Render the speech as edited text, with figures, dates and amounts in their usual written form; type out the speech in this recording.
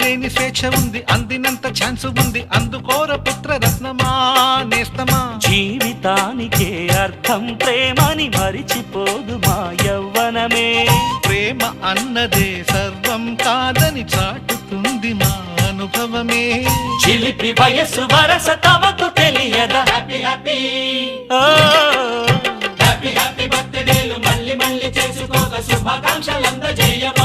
అంతులేని స్వేచ్ఛ ఉంది, అందినంత ఛాన్స్ ఉంది, అందుకోర పుత్ర రత్నమా నేస్తమా. జీవితానికే అర్థం ప్రేమని మరిచిపోదు మా యవ్వనమే. ప్రేమ అన్నదే సర్వం కాదని చాటుతుంది మా అనుభవమే. చిలిపి వయసు వరస తమకు తెలియదా. హ్యాపీ హ్యాపీ ఓ హ్యాపీ హ్యాపీ బర్త్డేలు మళ్ళీ మళ్ళీ చేసుకోక శుభాకాంక్షలందజేయమా.